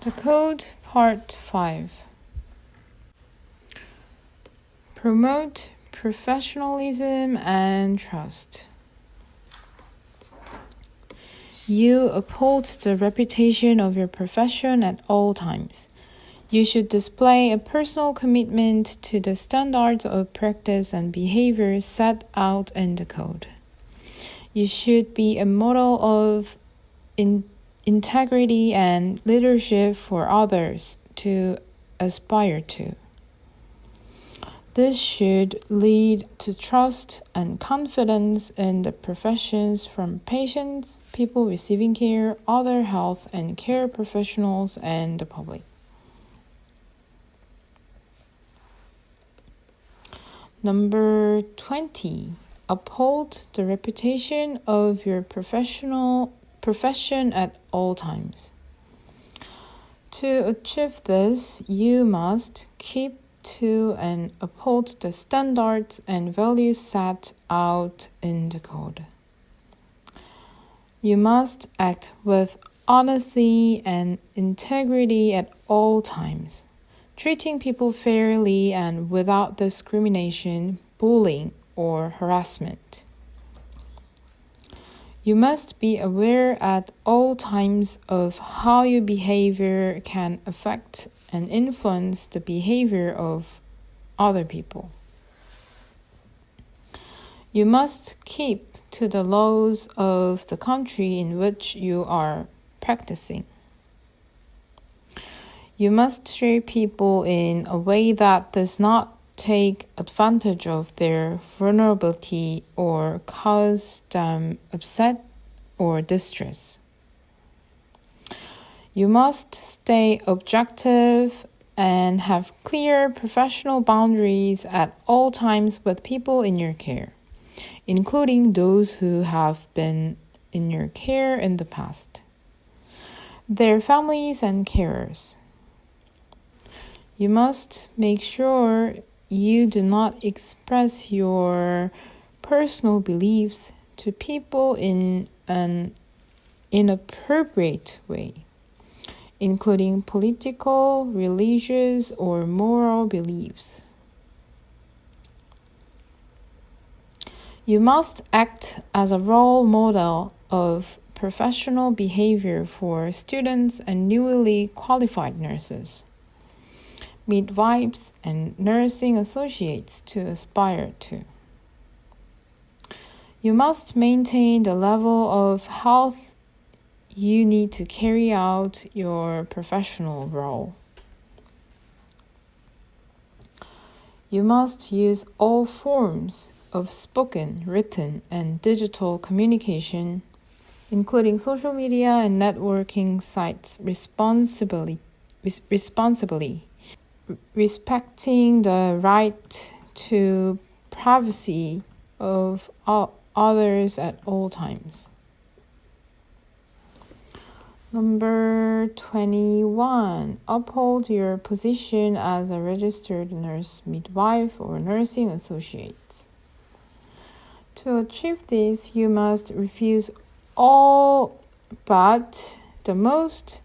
The Code, Part 5. Promote professionalism and trust. You uphold the reputation of your profession at all times. You should display a personal commitment to the standards of practice and behavior set out in the code. You should be a model of integrity and leadership for others to aspire to. This should lead to trust and confidence in the professions from patients, people receiving care, other health and care professionals, and the public. Number 20. Uphold the reputation of your profession at all times. To achieve this, you must keep to and uphold the standards and values set out in the code. You must act with honesty and integrity at all times, treating people fairly and without discrimination, bullying, or harassment. You must be aware at all times of how your behavior can affect and influence the behavior of other people. You must keep to the laws of the country in which you are practicing. You must treat people in a way that does not take advantage of their vulnerability or cause them upset or distress. You must stay objective and have clear professional boundaries at all times with people in your care, including those who have been in your care in the past, their families and carers. You must make sure you do not express your personal beliefs to people in an inappropriate way, including political, religious, or moral beliefs. You must act as a role model of professional behavior for students and newly qualified nurses, midwives, and nursing associates to aspire to. You must maintain the level of health you need to carry out your professional role. You must use all forms of spoken, written, and digital communication, including social media and networking sites, responsibly, respecting the right to privacy of others at all times. Number 21. Uphold your position as a registered nurse midwife or nursing associate. To achieve this, you must refuse all but the most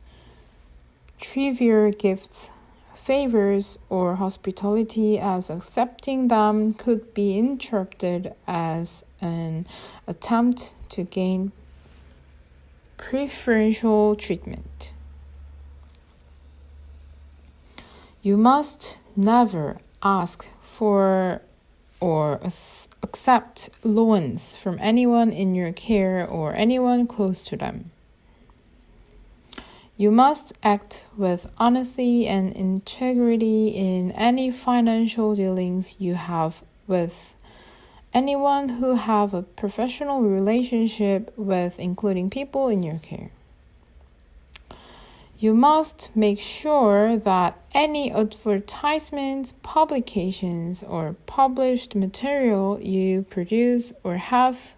trivial gifts, favors, or hospitality, as accepting them could be interpreted as an attempt to gain preferential treatment. You must never ask for or accept loans from anyone in your care or anyone close to them. You must act with honesty and integrity in any financial dealings you have with anyone who have a professional relationship with, including people in your care. You must make sure that any advertisements, publications, or published material you produce or have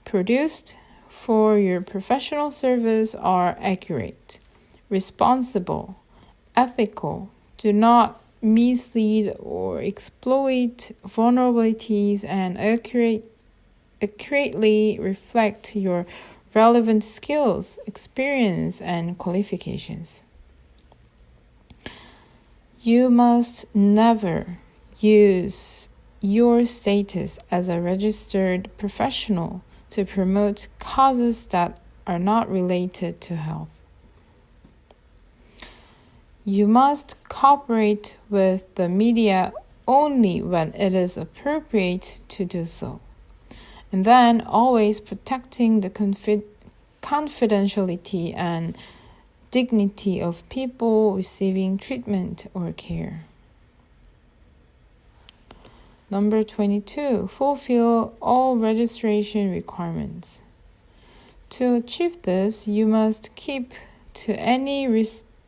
produced for your professional service are accurate, responsible, ethical, do not mislead or exploit vulnerabilities, and accurately reflect your relevant skills, experience, and qualifications. You must never use your status as a registered professional to promote causes that are not related to health. You must cooperate with the media only when it is appropriate to do so, and then always protecting the confidentiality and dignity of people receiving treatment or care. Number 22, fulfill all registration requirements. To achieve this, you must keep to any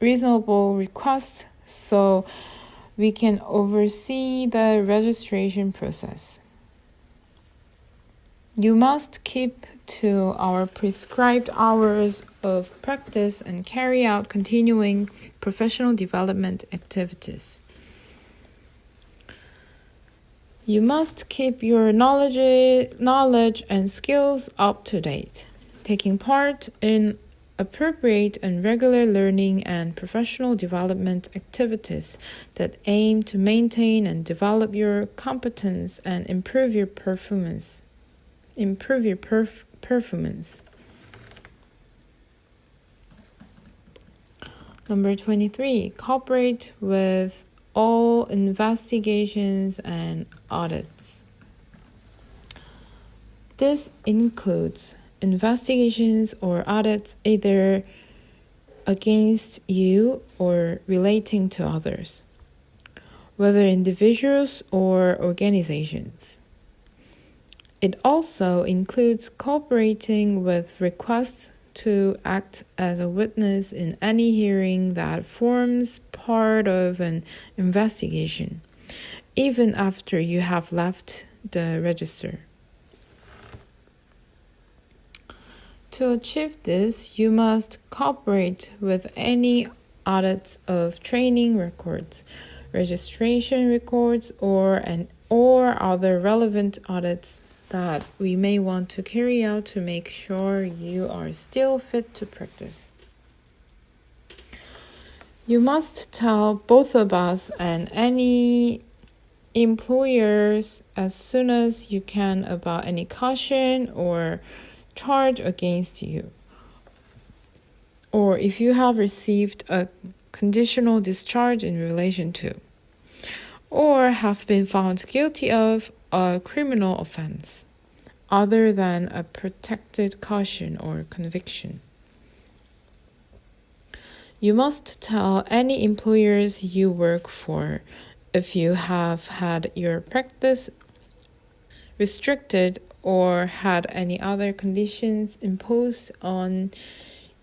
reasonable request so we can oversee the registration process. You must keep to our prescribed hours of practice and carry out continuing professional development activities. You must keep your knowledge and skills up to date, taking part in appropriate and regular learning and professional development activities that aim to maintain and develop your competence and improve your performance. Number 23, cooperate with all investigations and audits. This includes investigations or audits either against you or relating to others, whether individuals or organizations. It also includes cooperating with requests to act as a witness in any hearing that forms part of an investigation, even after you have left the register. To achieve this, you must cooperate with any audits of training records, registration records, or other relevant audits that we may want to carry out to make sure you are still fit to practice. You must tell both of us and any employers as soon as you can about any caution or charge against you, or if you have received a conditional discharge in relation to, or have been found guilty of a criminal offense, other than a protected caution or conviction. You must tell any employers you work for if you have had your practice restricted or had any other conditions imposed on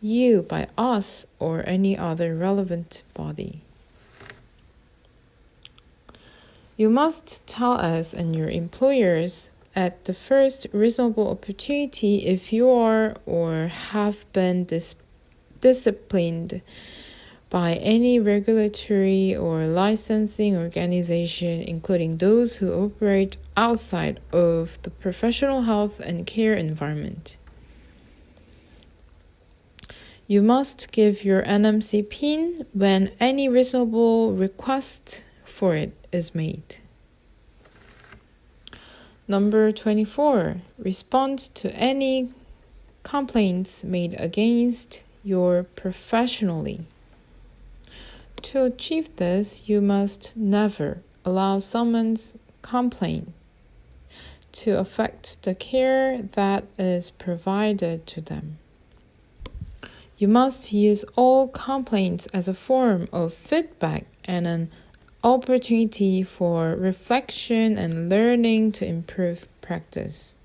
you by us or any other relevant body. You must tell us and your employers at the first reasonable opportunity if you are or have been disciplined by any regulatory or licensing organization, including those who operate outside of the professional health and care environment. You must give your NMC PIN when any reasonable request for it is made. Number 24, respond to any complaints made against you professionally. To achieve this, you must never allow someone's complaint to affect the care that is provided to them. You must use all complaints as a form of feedback and an opportunity for reflection and learning to improve practice.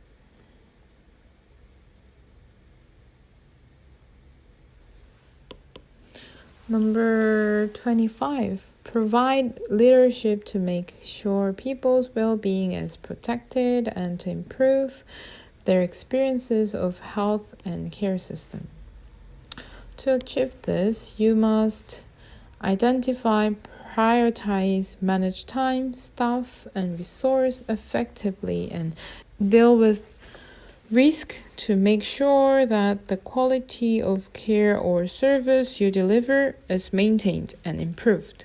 Number 25, provide leadership to make sure people's well-being is protected and to improve their experiences of health and care system. To achieve this, you must identify, prioritize, manage time, staff, and resource effectively and deal with risk to make sure that the quality of care or service you deliver is maintained and improved.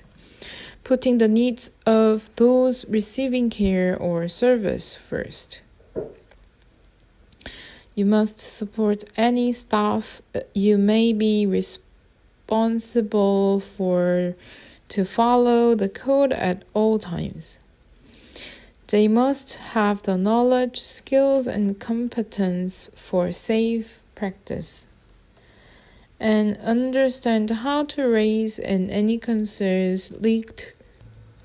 putting the needs of those receiving care or service first. You must support any staff you may be responsible for to follow the code at all times. They must have the knowledge, skills, and competence for safe practice, and understand how to raise any concerns linked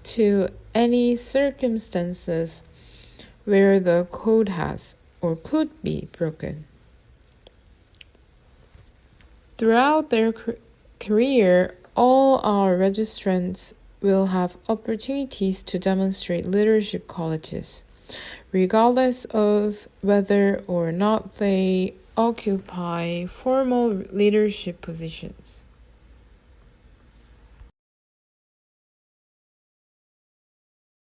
to any circumstances where the code has or could be broken. Throughout their career, all our registrants will have opportunities to demonstrate leadership qualities, regardless of whether or not they occupy formal leadership positions.